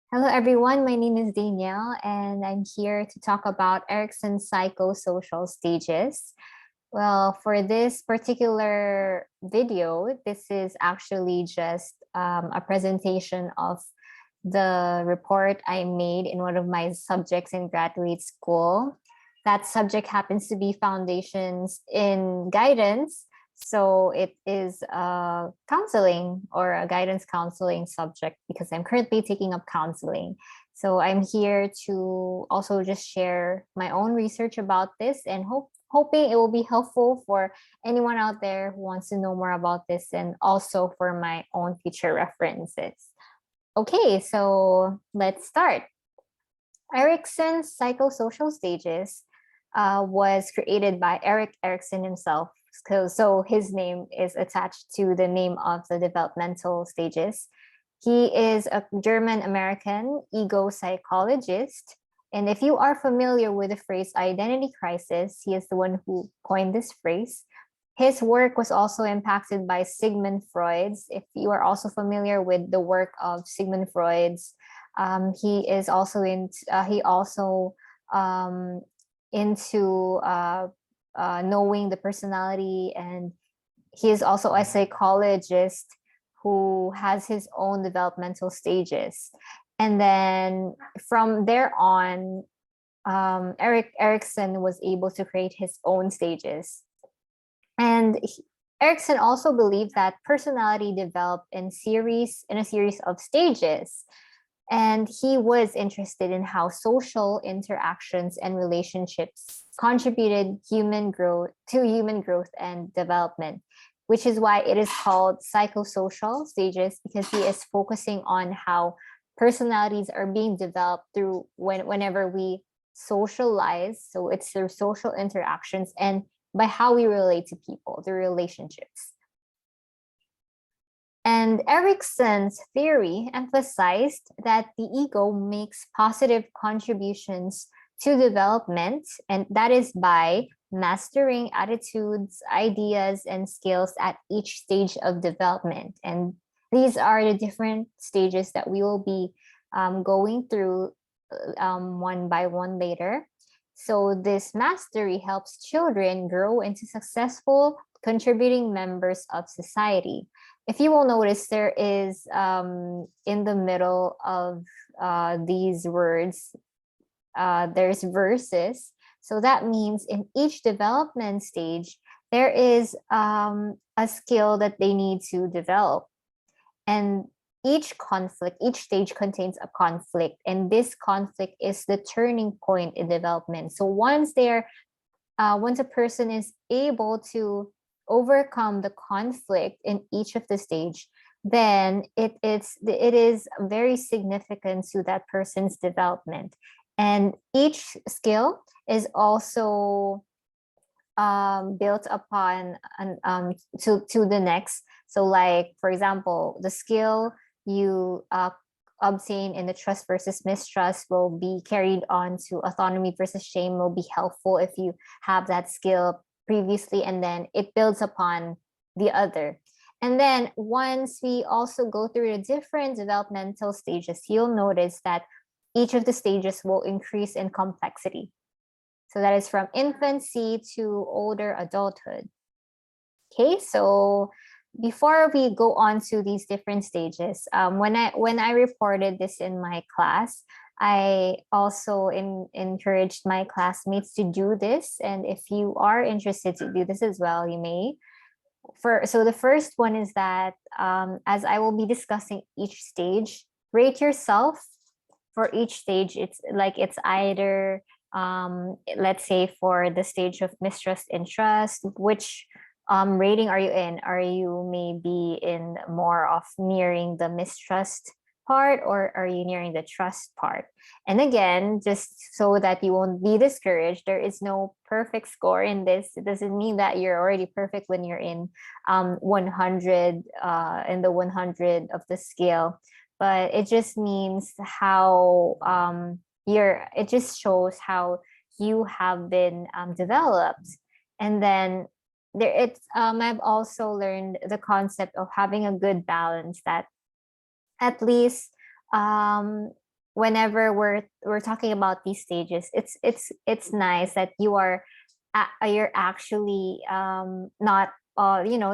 Hello, everyone. My name is Danielle, and I'm here to talk about Erikson's psychosocial stages. Well, for this particular video, this is actually just a presentation of the report I made in one of my subjects in graduate school. That subject happens to be foundations in guidance. So it is a counseling or a guidance counseling subject because I'm currently taking up counseling. So I'm here to also just share my own research about this and hoping it will be helpful for anyone out there who wants to know more about this and also for my own future references. Okay, so let's start. Erikson's psychosocial stages was created by Erikson himself. So his name is attached to the name of the developmental stages. He is a German American ego psychologist. And if you are familiar with the phrase identity crisis, he is the one who coined this phrase. His work was also impacted by Sigmund Freud's. If you are also familiar with the work of Sigmund Freud's, he is also into knowing the personality, and he is also a psychologist who has his own developmental stages. And then from there on, Erikson was able to create his own stages. And Erikson also believed that personality developed in a series of stages. And he was interested in how social interactions and relationships contributed human growth and development, which is why it is called psychosocial stages, because he is focusing on how personalities are being developed through whenever we socialize. So it's through social interactions and by how we relate to people, the relationships. And Erikson's theory emphasized that the ego makes positive contributions to development, and that is by mastering attitudes, ideas, and skills at each stage of development. And these are the different stages that we will be going through one by one later. So this mastery helps children grow into successful, contributing members of society. If you will notice, there is in the middle of these words, there's verses. So that means in each development stage, there is a skill that they need to develop. And each stage contains a conflict, and this conflict is the turning point in development. So once a person is able to overcome the conflict in each of the stage, then it is very significant to that person's development. And each skill is also built upon to the next. So like, for example, the skill you obtain in the trust versus mistrust will be carried on to autonomy versus shame, will be helpful if you have that skill previously, and then it builds upon the other. And then once we also go through the different developmental stages, you'll notice that each of the stages will increase in complexity. So that is from infancy to older adulthood. Okay, so before we go on to these different stages, when I reported this in my class, I also encouraged my classmates to do this. And if you are interested to do this as well, you may. So the first one is that as I will be discussing each stage, rate yourself for each stage. It's either let's say for the stage of mistrust and trust, which rating are you in? Are you maybe in more of nearing the mistrust part, or are you nearing the trust part? And again, just so that you won't be discouraged, there is no perfect score in this. It doesn't mean that you're already perfect when you're in 100 in the 100 of the scale, but it just means how it just shows how you have been developed. And then I've also learned the concept of having a good balance, that at least whenever we're talking about these stages, it's nice that you're actually not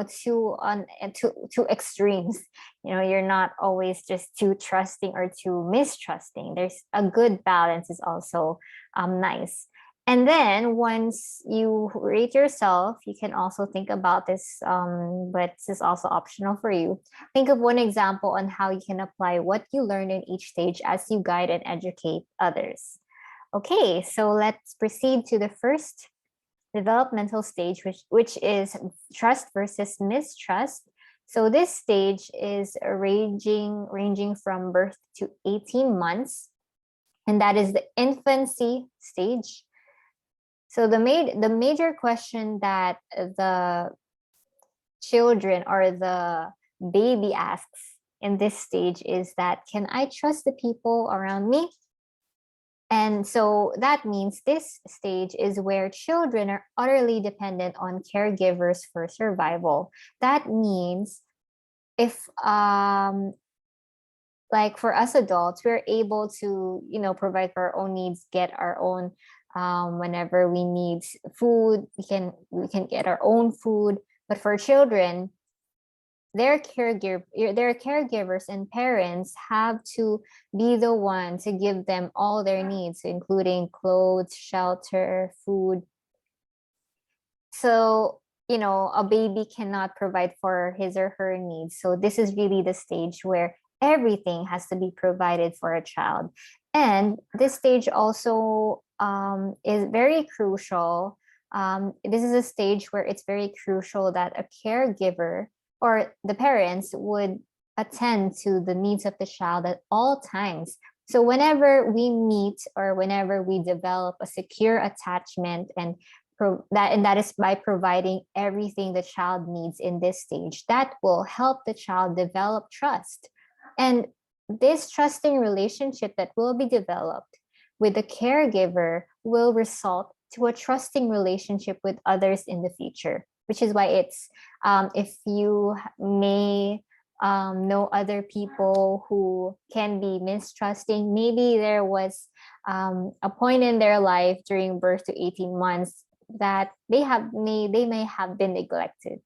too on too extremes. You're not always just too trusting or too mistrusting. There's a good balance is also nice. And then once you rate yourself, you can also think about this, but this is also optional for you. Think of one example on how you can apply what you learn in each stage as you guide and educate others. Okay, so let's proceed to the first developmental stage, which is trust versus mistrust. So this stage is ranging from birth to 18 months, and that is the infancy stage. So the major question that the children or the baby asks in this stage is that, can I trust the people around me? And so that means this stage is where children are utterly dependent on caregivers for survival. That means if like for us adults, we're able to, provide for our own needs, get our own whenever we need food, we can get our own food. But for children, their caregivers and parents have to be the one to give them all their needs, including clothes, shelter, food. So a baby cannot provide for his or her needs. So this is really the stage where everything has to be provided for a child. And this stage also is very crucial. This is a stage where it's very crucial that a caregiver or the parents would attend to the needs of the child at all times. So whenever we meet or whenever we develop a secure attachment, and that is by providing everything the child needs in this stage, that will help the child develop trust. And this trusting relationship that will be developed with the caregiver will result to a trusting relationship with others in the future, which is why it's if you may know other people who can be mistrusting, maybe there was a point in their life during birth to 18 months that they may have been neglected,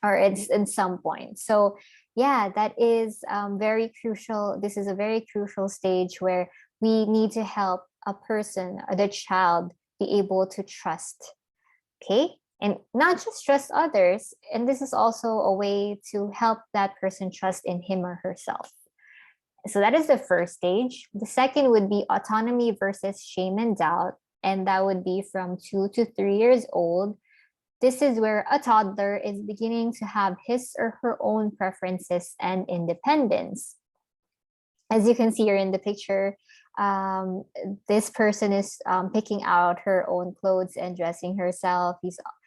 or it's in some point. So yeah, that is very crucial. This is a very crucial stage where we need to help a person, the child, be able to trust. Okay, and not just trust others, and this is also a way to help that person trust in him or herself. So that is the first stage. The second would be autonomy versus shame and doubt, and that would be from 2 to 3 years old. This is where a toddler is beginning to have his or her own preferences and independence. As you can see here in the picture, this person is picking out her own clothes and dressing herself.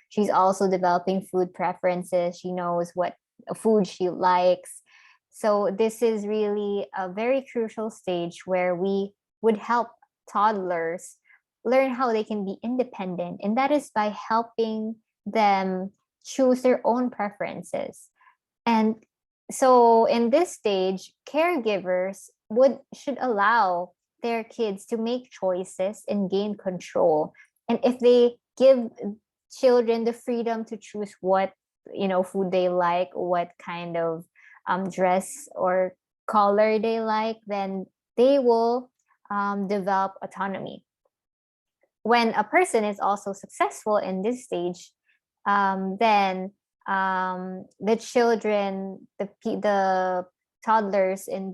She's also developing food preferences. She knows what food she likes. So this is really a very crucial stage where we would help toddlers learn how they can be independent, and that is by helping them choose their own preferences. And so in this stage, caregivers should allow their kids to make choices and gain control. And if they give children the freedom to choose what food they like, what kind of dress or color they like, then they will develop autonomy. When a person is also successful in this stage, then the children, the toddlers in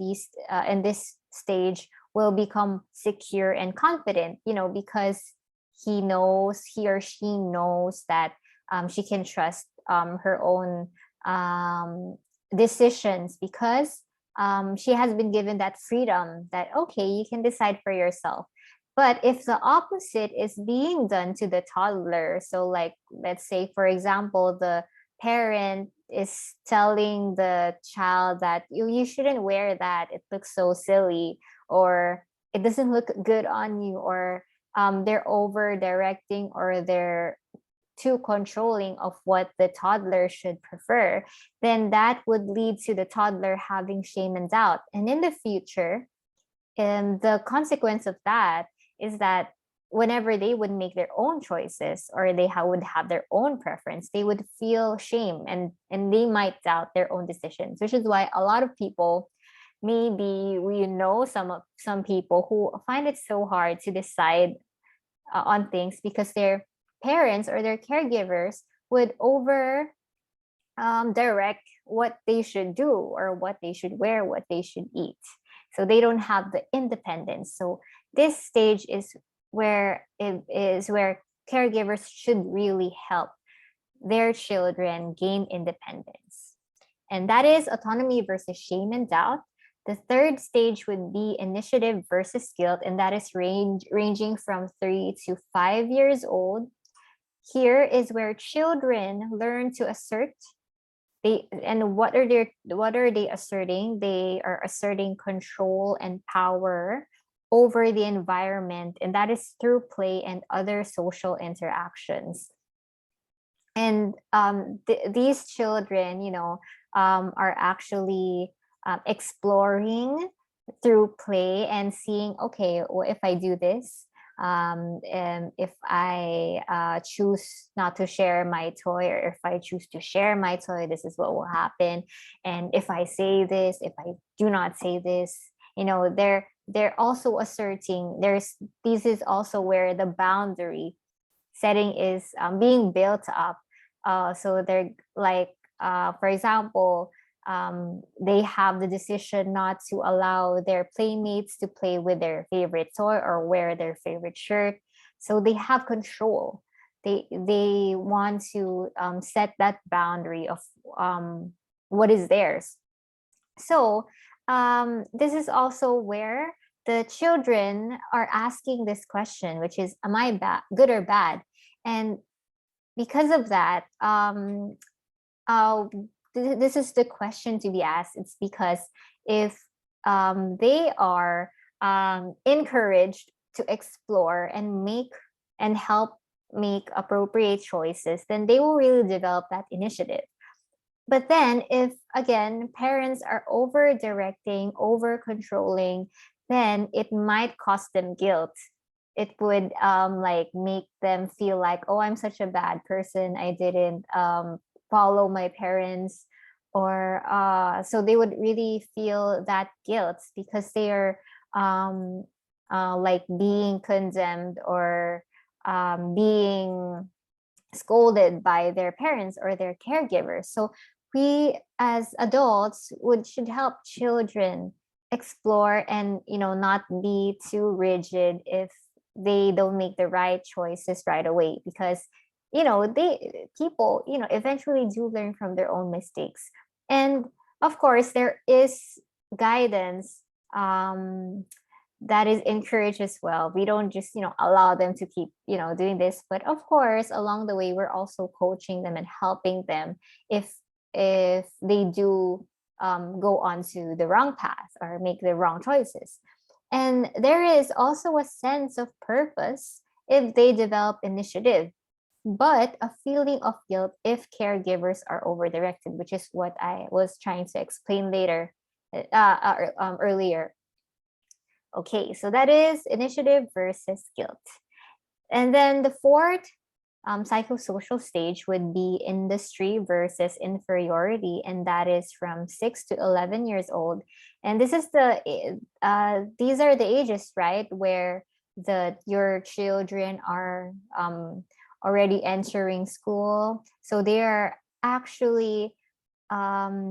this stage will become secure and confident, because he or she knows that she can trust her own decisions, because she has been given that freedom that, okay, you can decide for yourself. But if the opposite is being done to the toddler, so like, let's say, for example, the parent is telling the child that you shouldn't wear that, it looks so silly, or it doesn't look good on you, or they're over directing, or they're too controlling of what the toddler should prefer, then that would lead to the toddler having shame and doubt. And in the future, And the consequence of that is that whenever they would make their own choices, or would have their own preference, they would feel shame, and they might doubt their own decisions, which is why a lot of people, maybe we know some people who find it so hard to decide on things because their parents or their caregivers would over direct what they should do, or what they should wear, what they should eat. So they don't have the independence. So this stage is where caregivers should really help their children gain independence. And that is autonomy versus shame and doubt. The third stage would be initiative versus guilt, and that is ranging from 3 to 5 years old. Here is where children learn to assert. What are they asserting? They are asserting control and power over the environment, and that is through play and other social interactions. And these children, are actually exploring through play and seeing, okay, well, if I do this, and if I choose not to share my toy, or if I choose to share my toy, this is what will happen. And if I say this, if I do not say this, they're also asserting. This is also where the boundary setting is being built up. So they're like, for example, they have the decision not to allow their playmates to play with their favorite toy or wear their favorite shirt. So they have control. They want to set that boundary of what is theirs. So this is also where the children are asking this question, which is, am I good or bad? And because of that, this is the question to be asked. It's because if they are encouraged to explore and help make appropriate choices, then they will really develop that initiative. But then if, again, parents are over directing, over controlling, then it might cost them guilt. It would make them feel like, oh, I'm such a bad person, I didn't follow my parents, or so they would really feel that guilt because they are being condemned, or being scolded by their parents or their caregivers. So we as adults should help children explore and not be too rigid if they don't make the right choices right away, because people eventually do learn from their own mistakes. And of course there is guidance that is encouraged as well. We don't just allow them to keep doing this, but of course along the way we're also coaching them and helping them if they do go onto the wrong path or make the wrong choices. And there is also a sense of purpose if they develop initiative, but a feeling of guilt if caregivers are over-directed, which is what I was trying to explain earlier. Okay, so that is initiative versus guilt. And then the fourth psychosocial stage would be industry versus inferiority, and that is from 6 to 11 years old. And this is these are the ages, right, where your children are already entering school. So they are actually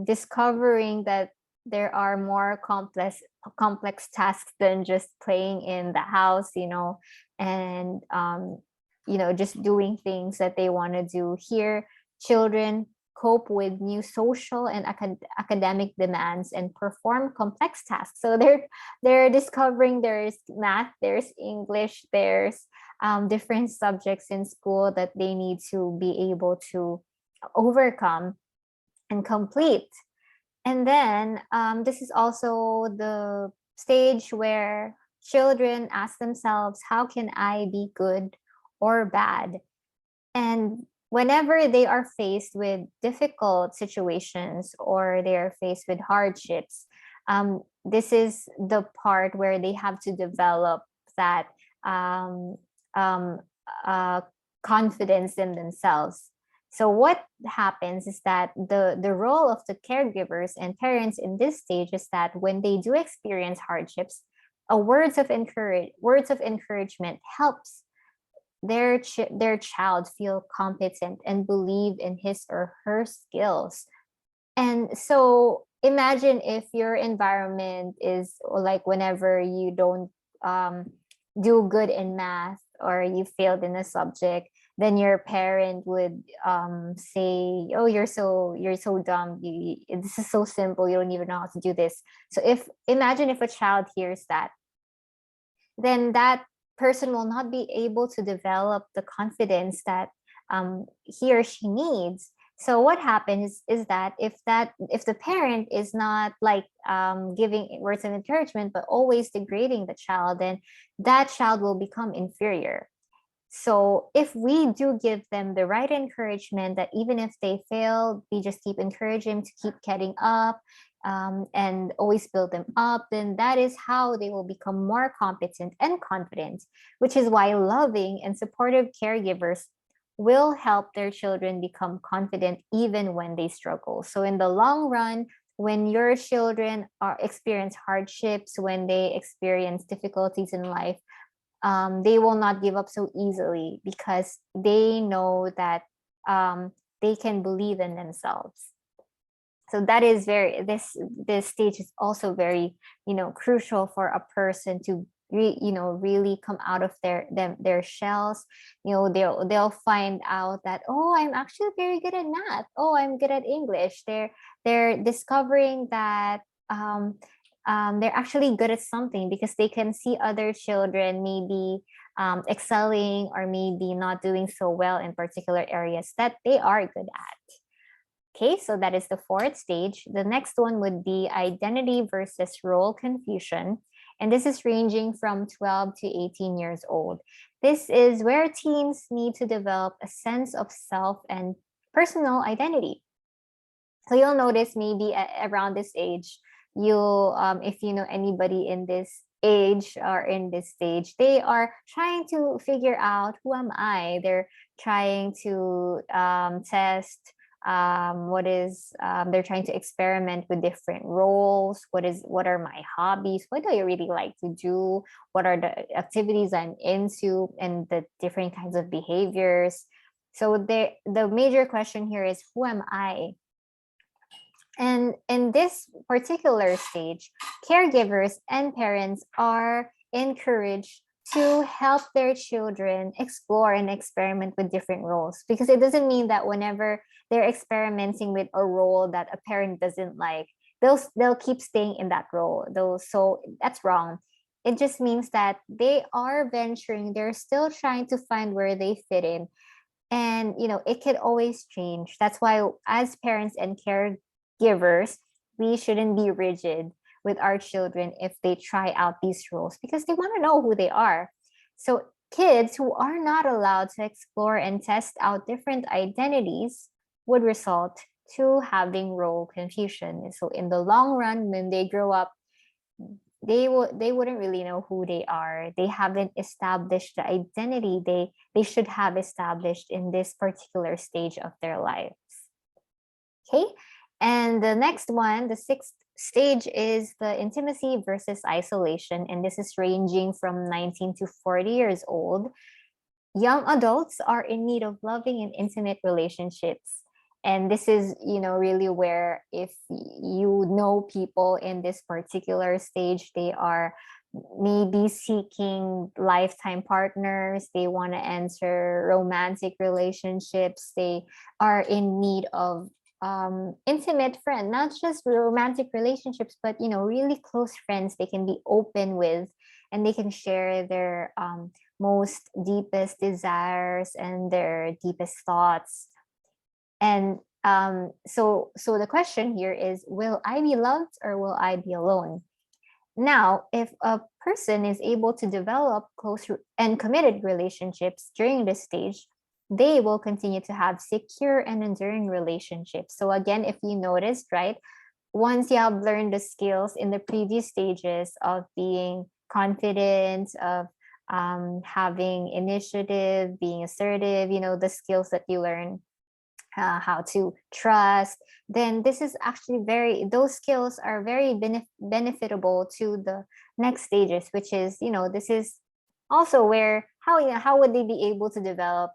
discovering that there are more complex tasks than just playing in the house, and just doing things that they want to do. Here children cope with new social and academic demands and perform complex tasks. So they're discovering there's math, there's English, there's different subjects in school that they need to be able to overcome and complete. And then this is also the stage where children ask themselves, how can I be good or bad? And whenever they are faced with difficult situations or they are faced with hardships, this is the part where they have to develop that um, um, uh, confidence in themselves. So what happens is that the role of the caregivers and parents in this stage is that when they do experience hardships, words of encouragement helps their child feel competent and believe in his or her skills. And so imagine if your environment is like whenever you don't um, do good in math or you failed in a subject, then your parent would say, "Oh, you're so dumb. This is so simple. You don't even know how to do this." So if imagine if a child hears that, then that person will not be able to develop the confidence that he or she needs. So what happens is that if the parent is not like giving words of encouragement but always degrading the child, then that child will become inferior. So if we do give them the right encouragement, that even if they fail, we just keep encouraging them to keep getting up, and always build them up, then that is how they will become more competent and confident, which is why loving and supportive caregivers will help their children become confident even when they struggle. So in the long run, when your children experience hardships, when they experience difficulties in life, they will not give up so easily because they know that they can believe in themselves. So that is very this stage is also very crucial for a person to really come out of their shells. They'll find out that, oh, I'm actually very good at math, oh, I'm good at English. They're discovering that they're actually good at something because they can see other children maybe excelling or maybe not doing so well in particular areas that they are good at. Okay, so that is the fourth stage. The next one would be identity versus role confusion. And this is ranging from 12 to 18 years old. This is where teens need to develop a sense of self and personal identity. So you'll notice maybe around this age, if you know anybody in this age or in this stage, they are trying to figure out, who am I? They're trying to test they're trying to experiment with different roles. What are my hobbies? What do I really like to do? What are the activities I'm into and the different kinds of behaviors? So the major question here is, who am I? And in this particular stage, caregivers and parents are encouraged to help their children explore and experiment with different roles, because it doesn't mean that whenever they're experimenting with a role that a parent doesn't like, they'll keep staying in that role. So that's wrong. It just means that they are venturing, they're still trying to find where they fit in. And it could always change. That's why as parents and caregivers, we shouldn't be rigid with our children if they try out these roles, because they want to know who they are. So kids who are not allowed to explore and test out different identities would result to having role confusion. So in the long run, when they grow up, they wouldn't really know who they are. They haven't established the identity they should have established in this particular stage of their lives. Okay, and the next one, the sixth stage, is the intimacy versus isolation, and this is ranging from 19 to 40 years old. Young adults are in need of loving and intimate relationships. And this is, really where, if you know people in this particular stage, they are maybe seeking lifetime partners, they want to enter romantic relationships, they are in need of intimate friend, not just romantic relationships, but really close friends they can be open with, and they can share their most deepest desires and their deepest thoughts. And so the question here is, will I be loved or will I be alone? Now, if a person is able to develop close and committed relationships during this stage, they will continue to have secure and enduring relationships. So again, if you noticed, right, once you have learned the skills in the previous stages of being confident, of having initiative, being assertive, the skills that you learn, how to trust, then this is actually those skills are very benefitable to the next stages, which is, this is also where how would they be able to develop,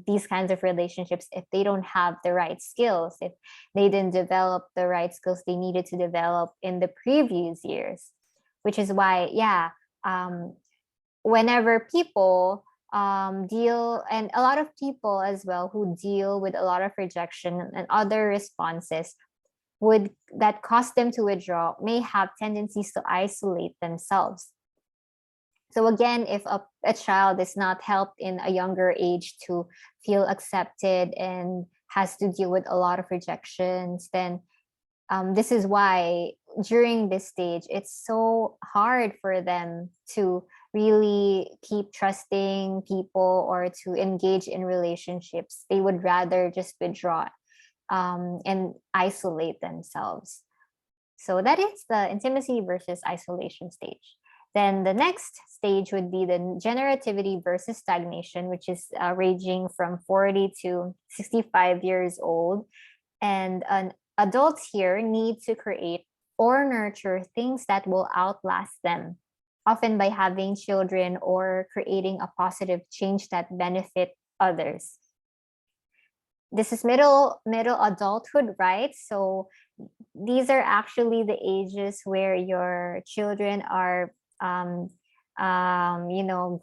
these kinds of relationships if they don't have the right skills, if they didn't develop the right skills they needed to develop in the previous years, which is why, whenever people deal, and a lot of people as well who deal with a lot of rejection and other responses would that cause them to withdraw, may have tendencies to isolate themselves. So again, if a child is not helped in a younger age to feel accepted and has to deal with a lot of rejections, then this is why during this stage, it's so hard for them to really keep trusting people or to engage in relationships. They would rather just withdraw and isolate themselves. So that is the intimacy versus isolation stage. Then the next stage would be the generativity versus stagnation, which is ranging from 40 to 65 years old. And adults here need to create or nurture things that will outlast them, often by having children or creating a positive change that benefit others. This is middle adulthood, right? So these are actually the ages where your children are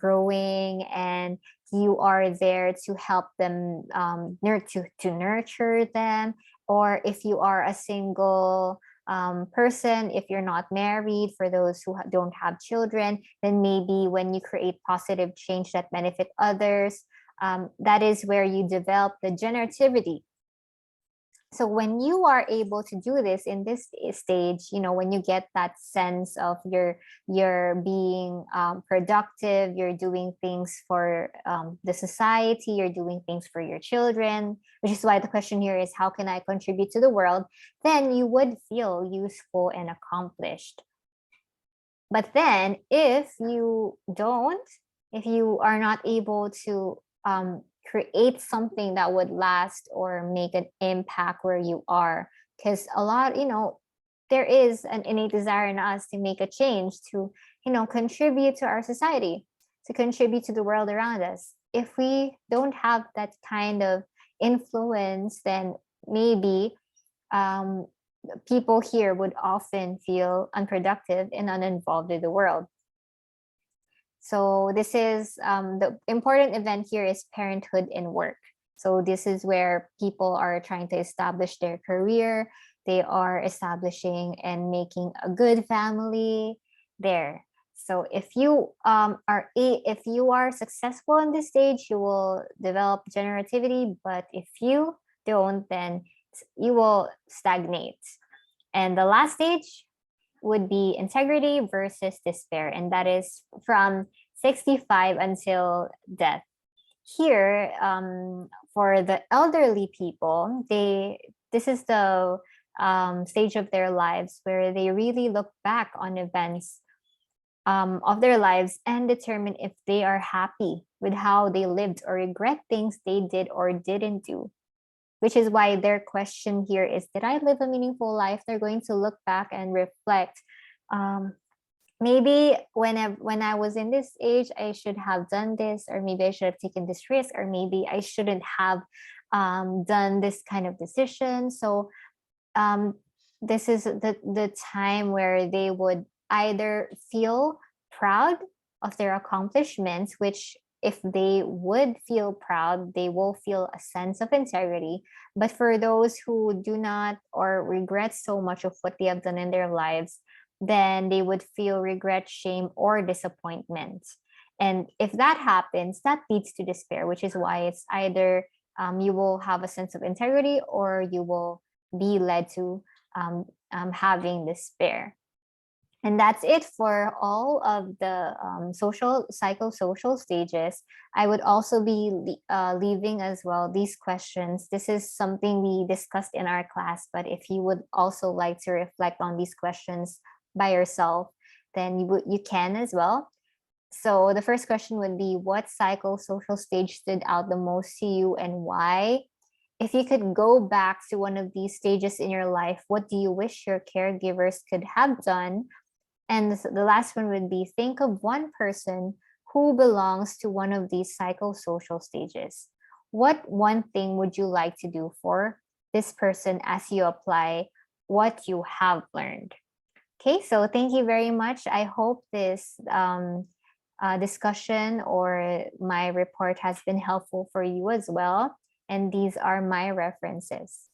growing, and you are there to help them, to nurture them. Or if you are a single person, if you're not married, for those who don't have children, then maybe when you create positive change that benefit others, that is where you develop the generativity. So when you are able to do this in this stage, when you get that sense of you're being productive, you're doing things for the society, you're doing things for your children, which is why the question here is, how can I contribute to the world? Then you would feel useful and accomplished. But then if you are not able to create something that would last or make an impact where you are, because a lot, there is an innate desire in us to make a change, to contribute to our society, to contribute to the world around us. If we don't have that kind of influence, then maybe people here would often feel unproductive and uninvolved in the world. So this is the important event here is parenthood and work. So this is where people are trying to establish their career. They are establishing and making a good family there. So if you are successful in this stage, you will develop generativity. But if you don't, then you will stagnate. And the last stage would be integrity versus despair, and that is from 65 until death. Here, for the elderly people, this is the stage of their lives where they really look back on events of their lives and determine if they are happy with how they lived or regret things they did or didn't do. Which is why their question here is, did I live a meaningful life? They're going to look back and reflect. Maybe when I was in this age, I should have done this, or maybe I should have taken this risk, or maybe I shouldn't have done this kind of decision. So this is the time where they would either feel proud of their accomplishments, which if they would feel proud, they will feel a sense of integrity. But for those who do not or regret so much of what they have done in their lives, then they would feel regret, shame, or disappointment. And if that happens, that leads to despair, which is why it's either you will have a sense of integrity or you will be led to having despair. And that's it for all of the psychosocial stages. I would also be leaving as well these questions. This is something we discussed in our class, but if you would also like to reflect on these questions by yourself, then you can as well. So the first question would be, what psychosocial stage stood out the most to you and why? If you could go back to one of these stages in your life, what do you wish your caregivers could have done? And the last one would be, think of one person who belongs to one of these psychosocial stages. What one thing would you like to do for this person as you apply what you have learned? Okay, so thank you very much. I hope this discussion or my report has been helpful for you as well. And these are my references.